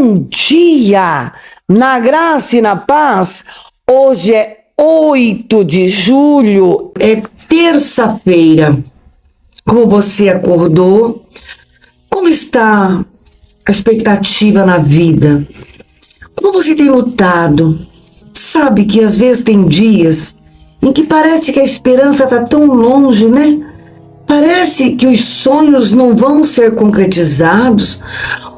Bom dia, na graça e na paz. Hoje é 8 de julho, é terça-feira. Como você acordou? Como está a expectativa na vida? Como você tem lutado? Sabe que às vezes tem dias em que parece que a esperança está tão longe, né? Parece que os sonhos não vão ser concretizados.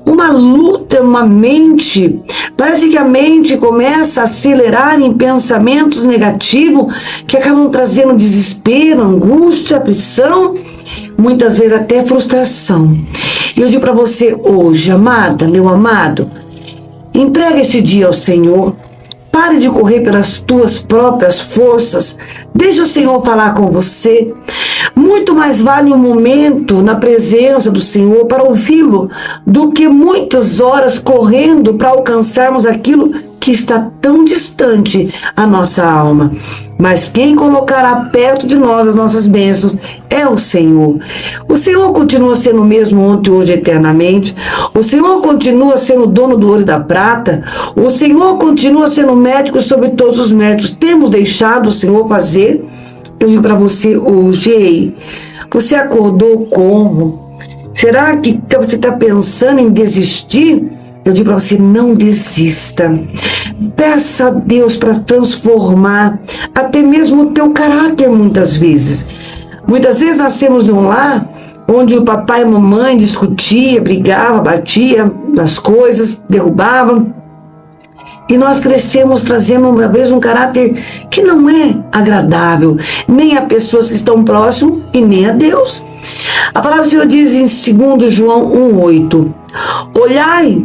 Uma luta, uma mente, parece que a mente começa a acelerar em pensamentos negativos que acabam trazendo desespero, angústia, aflição, muitas vezes até frustração. E eu digo para você hoje, amada, meu amado, entregue esse dia ao Senhor. Pare de correr pelas tuas próprias forças. Deixe o Senhor falar com você. Muito mais vale um momento na presença do Senhor para ouvi-lo do que muitas horas correndo para alcançarmos aquilo que está tão distante a nossa alma. Mas quem colocará perto de nós as nossas bênçãos é o Senhor. O Senhor continua sendo o mesmo ontem, hoje, eternamente. O Senhor continua sendo o dono do ouro e da prata. O Senhor continua sendo médico sobre todos os médicos. Temos deixado o Senhor fazer. Eu digo para você hoje, ei, você acordou como? Será que você está pensando em desistir? Eu digo para você, não desista. Peça a Deus para transformar até mesmo o teu caráter muitas vezes. Muitas vezes nascemos num lar onde o papai e a mamãe discutia, brigava, batia nas coisas, derrubavam. E nós crescemos trazendo uma vez um caráter que não é agradável, nem a pessoas que estão próximas e nem a Deus. A palavra do Senhor diz em 2 João 1,8: olhai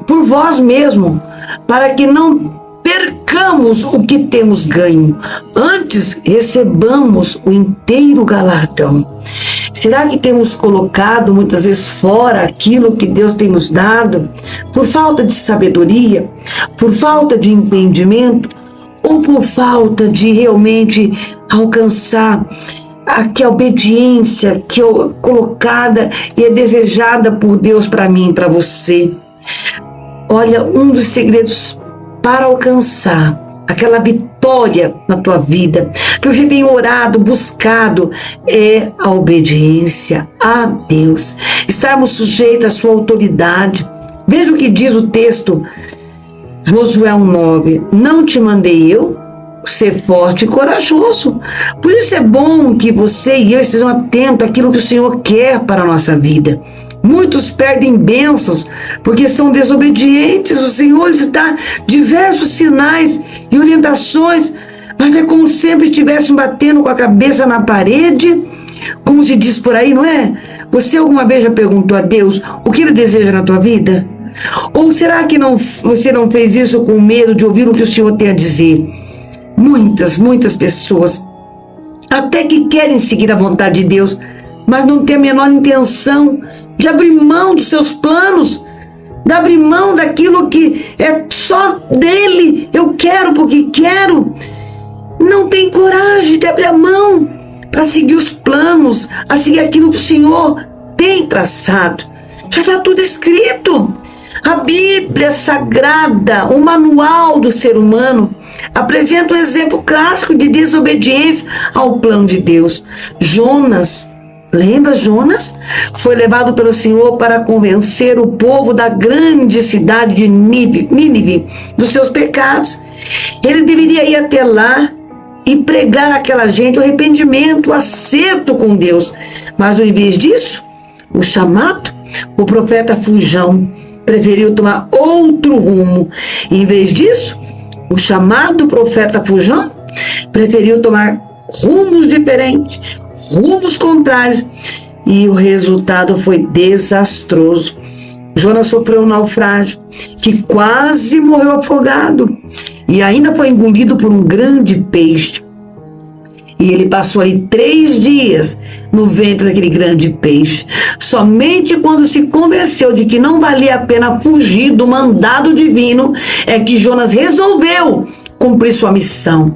por vós mesmo, para que não percamos o que temos ganho, antes recebamos o inteiro galardão. Será que temos colocado muitas vezes fora aquilo que Deus tem nos dado, por falta de sabedoria, por falta de entendimento, ou por falta de realmente alcançar a obediência que é colocada e é desejada por Deus para mim e para você? Olha, um dos segredos para alcançar aquela vitória na tua vida, que você tem orado, buscado, é a obediência a Deus. Estarmos sujeitos à sua autoridade. Veja o que diz o texto, Josué 1,9: não te mandei eu ser forte e corajoso? Por isso é bom que você e eu estejam atentos àquilo que o Senhor quer para a nossa vida. Muitos perdem bênçãos porque são desobedientes. O Senhor lhes dá diversos sinais e orientações, mas é como se sempre estivessem batendo com a cabeça na parede, como se diz por aí, não é? Você alguma vez já perguntou a Deus o que Ele deseja na tua vida? Ou será que você não fez isso com medo de ouvir o que o Senhor tem a dizer? Muitas pessoas até que querem seguir a vontade de Deus, mas não têm a menor intenção de abrir mão dos seus planos, de abrir mão daquilo que é só dele. Eu quero porque quero. Não tem coragem de abrir a mão para seguir os planos, a seguir aquilo que o Senhor tem traçado. Já está tudo escrito. A Bíblia Sagrada, o manual do ser humano, apresenta um exemplo clássico de desobediência ao plano de Deus. Jonas, lembra Jonas? Foi levado pelo Senhor para convencer o povo da grande cidade de Nínive dos seus pecados. Ele deveria ir até lá e pregar àquela gente o arrependimento, o acerto com Deus. Mas, ao invés disso, o profeta Fujão preferiu tomar outro rumo. Em vez disso, o chamado profeta Fujão preferiu tomar rumos diferentes, rumos contrários, e o resultado foi desastroso. Jonas sofreu um naufrágio, que quase morreu afogado, e ainda foi engolido por um grande peixe. E ele passou ali 3 dias no ventre daquele grande peixe. Somente quando se convenceu de que não valia a pena fugir do mandado divino é que Jonas resolveu cumprir sua missão.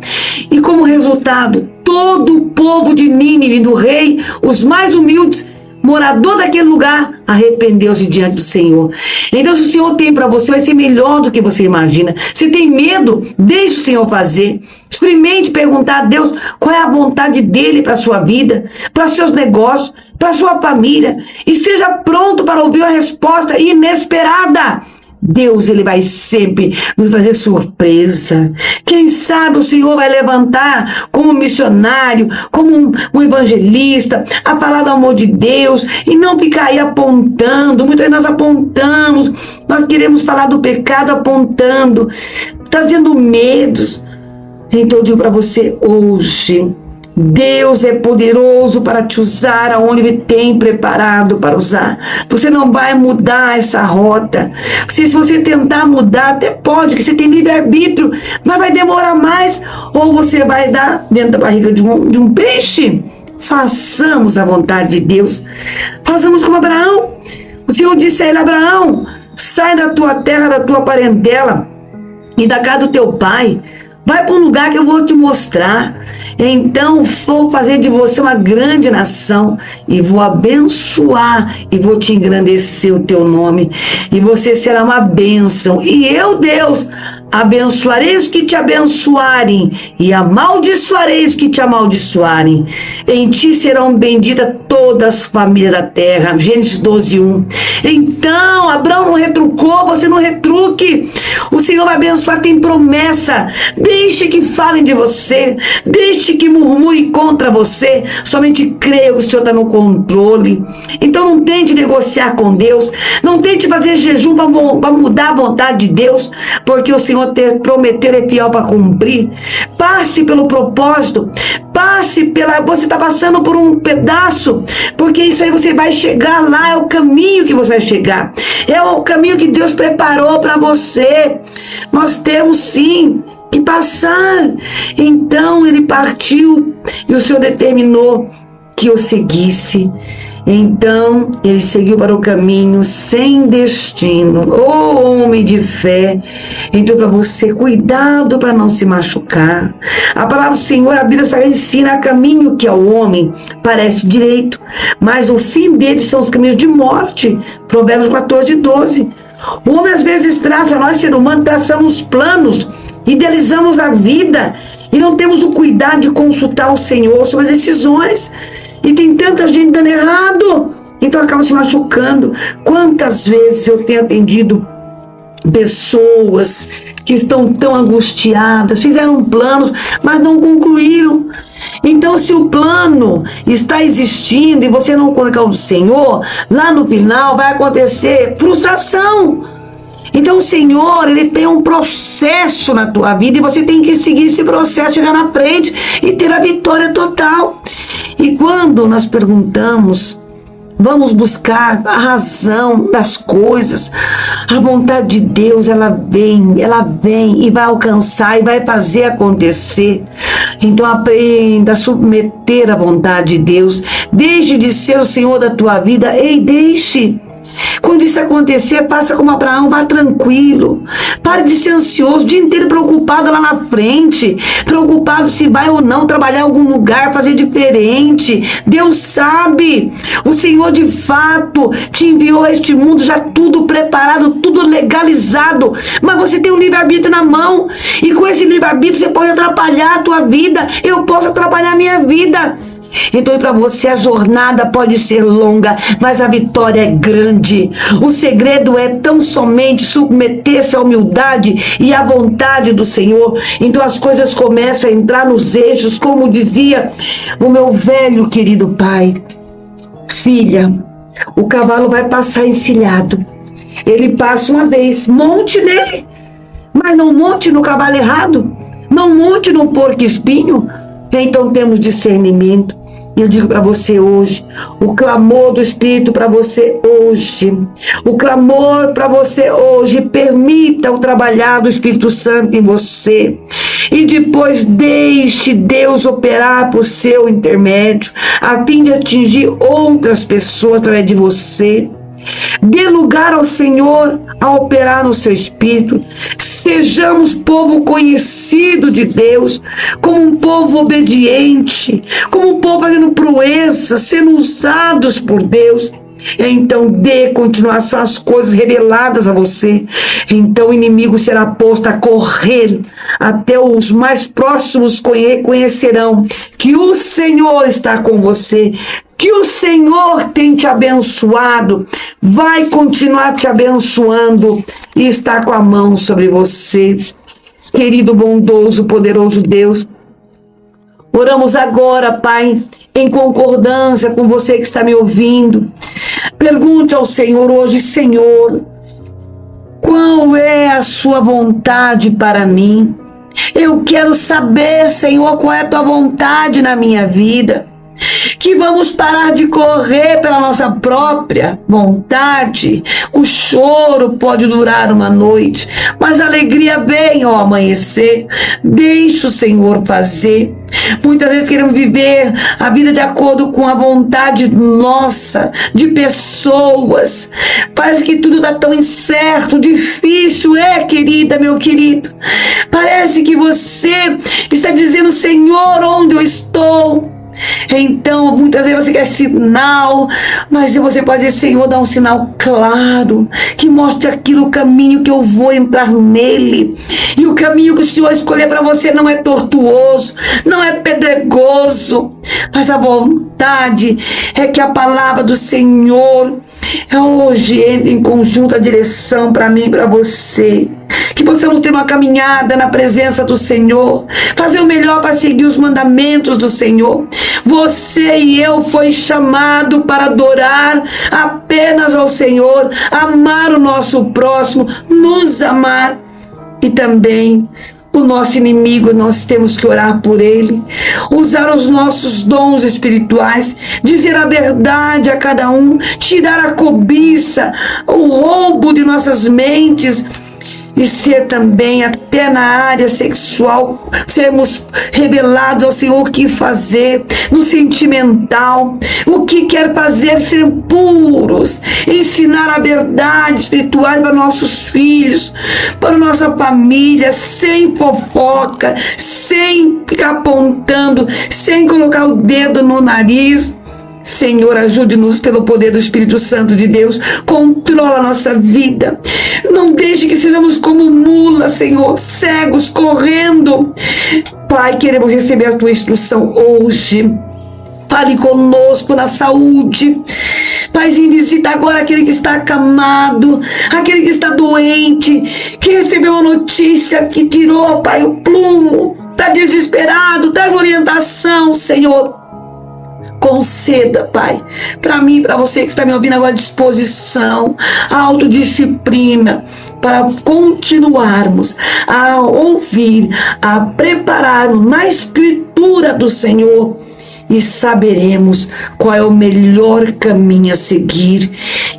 E como resultado, todo o povo de Nínive, do rei, os mais humildes, morador daquele lugar, arrependeu-se diante do Senhor. Então, se o Senhor tem para você, vai ser melhor do que você imagina. Se tem medo, deixe o Senhor fazer. Experimente perguntar a Deus qual é a vontade dele para a sua vida, para os seus negócios, para a sua família. E esteja pronto para ouvir uma resposta inesperada. Deus, ele vai sempre nos trazer surpresa. Quem sabe o Senhor vai levantar como missionário, como um evangelista, a palavra do amor de Deus, e não ficar aí apontando. Muitas vezes nós apontamos, nós queremos falar do pecado apontando, trazendo medos. Então eu digo para você hoje, Deus é poderoso para te usar aonde Ele tem preparado para usar. Você não vai mudar essa rota. Se você tentar mudar, até pode, que você tem livre-arbítrio, mas vai demorar mais. Ou você vai dar dentro da barriga de um peixe. Façamos a vontade de Deus. Façamos como Abraão. O Senhor disse a ele: Abraão, sai da tua terra, da tua parentela e da casa do teu pai. Vai para um lugar que eu vou te mostrar. Então vou fazer de você uma grande nação e vou abençoar e vou te engrandecer o teu nome. E você será uma bênção. E eu, Deus, abençoarei os que te abençoarem e amaldiçoarei os que te amaldiçoarem. Em ti serão benditas todas as famílias da terra. Gênesis 12:1. Então, Abraão não retrucou, você não retruque. O Senhor vai abençoar, tem promessa. Deixe que falem de você, deixe que murmure contra você. Somente creia que o Senhor está no controle. Então não tente negociar com Deus, não tente fazer jejum para mudar a vontade de Deus, porque o Senhor prometeu é fiel para cumprir. Passe pelo propósito, você está passando por um pedaço, porque isso aí você vai chegar lá, é o caminho que você vai chegar, é o caminho que Deus preparou para você. Nós temos sim que passar. Então ele partiu e o Senhor determinou que eu seguisse. Então ele seguiu para o caminho sem destino. Oh, homem de fé! Então, para você, cuidado para não se machucar. A palavra do Senhor, a Bíblia Sagrada ensina: caminho que ao homem parece direito, mas o fim deles são os caminhos de morte. Provérbios 14:12. O homem às vezes traça, nós ser humano traçamos planos, idealizamos a vida e não temos o cuidado de consultar o Senhor sobre as decisões. E tem tanta gente dando errado, então acaba se machucando. Quantas vezes eu tenho atendido pessoas que estão tão angustiadas, fizeram planos, mas não concluíram. Então, se o plano está existindo e você não colocar o do Senhor, lá no final vai acontecer frustração. Então o Senhor, Ele tem um processo na tua vida e você tem que seguir esse processo, chegar na frente e ter a vitória total. E quando nós perguntamos, vamos buscar a razão das coisas, a vontade de Deus, ela vem e vai alcançar e vai fazer acontecer. Então aprenda a submeter a vontade de Deus. Deixe de ser o Senhor da tua vida. Ei, deixe. Quando isso acontecer, faça como Abraão, vá tranquilo. Pare de ser ansioso, o dia inteiro preocupado lá na frente, preocupado se vai ou não trabalhar em algum lugar, fazer diferente. Deus sabe. O Senhor de fato te enviou a este mundo já tudo preparado, tudo legalizado, mas você tem um livre-arbítrio na mão, e com esse livre-arbítrio você pode atrapalhar a tua vida. Eu posso atrapalhar a minha vida. Então, para você a jornada pode ser longa, mas a vitória é grande. O segredo é tão somente submeter-se à humildade e à vontade do Senhor. Então as coisas começam a entrar nos eixos, como dizia o meu velho querido pai: filha, o cavalo vai passar encilhado. Ele passa uma vez, monte nele, mas não monte no cavalo errado, não monte no porco espinho. Então temos discernimento. E eu digo para você hoje, o clamor do Espírito para você hoje, o clamor para você hoje, permita o trabalhar do Espírito Santo em você. E depois deixe Deus operar por seu intermédio, a fim de atingir outras pessoas através de você. Dê lugar ao Senhor a operar no seu espírito. Sejamos povo conhecido de Deus, como um povo obediente, como um povo fazendo proezas, sendo usados por Deus. Então dê continuação às coisas reveladas a você. Então o inimigo será posto a correr, até os mais próximos conhecerão que o Senhor está com você, que o Senhor tem te abençoado, vai continuar te abençoando e está com a mão sobre você. Querido, bondoso, poderoso Deus, oramos agora, Pai, em concordância com você que está me ouvindo. Pergunte ao Senhor hoje: Senhor, qual é a sua vontade para mim? Eu quero saber, Senhor, qual é a tua vontade na minha vida. Que vamos parar de correr pela nossa própria vontade. O choro pode durar uma noite, mas a alegria vem ao amanhecer. Deixa o Senhor fazer. Muitas vezes queremos viver a vida de acordo com a vontade nossa, de pessoas. Parece que tudo está tão incerto, difícil, querida, meu querido. Parece que você está dizendo: Senhor, onde eu estou? Então, muitas vezes você quer sinal, mas você pode dizer: Senhor, dá um sinal claro, que mostre aquilo, o caminho que eu vou entrar nele. E o caminho que o Senhor escolher para você não é tortuoso, não é pedregoso, mas a vontade é que a palavra do Senhor hoje entre em conjunta direção para mim e para você. Que possamos ter uma caminhada na presença do Senhor, fazer o melhor para seguir os mandamentos do Senhor. Você e eu foi chamado para adorar apenas ao Senhor, amar o nosso próximo, nos amar. E também o nosso inimigo, nós temos que orar por ele, usar os nossos dons espirituais, dizer a verdade a cada um, tirar a cobiça, o roubo de nossas mentes, e ser também, até na área sexual, sermos revelados ao Senhor o que fazer, no sentimental, o que quer fazer, ser puros, ensinar a verdade espiritual para nossos filhos, para nossa família, sem fofoca, sem ficar apontando, sem colocar o dedo no nariz. Senhor, ajude-nos pelo poder do Espírito Santo de Deus. Controla a nossa vida. Não deixe que sejamos como mulas, Senhor, cegos, correndo. Pai, queremos receber a tua instrução hoje. Fale conosco na saúde. Paizinho, visita agora aquele que está acamado, aquele que está doente, que recebeu uma notícia que tirou, Pai, o plumo, está desesperado, traz orientação, Senhor. Conceda, Pai, para mim, para você que está me ouvindo agora, disposição, autodisciplina, para continuarmos a ouvir, a prepararmos na Escritura do Senhor, e saberemos qual é o melhor caminho a seguir.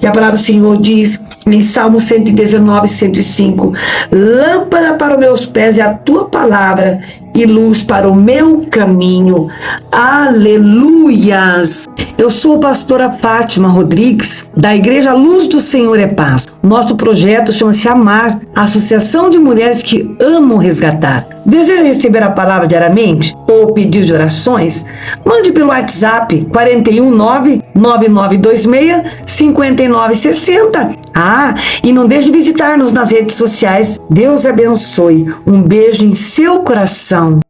E a palavra do Senhor diz em Salmo 119, 105: lâmpada para os meus pés é a tua palavra e luz para o meu caminho. Aleluias! Eu sou a pastora Fátima Rodrigues, da Igreja Luz do Senhor é Paz. Nosso projeto chama-se Amar, Associação de Mulheres que Amam Resgatar. Deseja receber a palavra diariamente ou pedir de orações? Mande pelo WhatsApp 419-9926-5960. E não deixe de visitar-nos nas redes sociais. Deus abençoe. Um beijo em seu coração.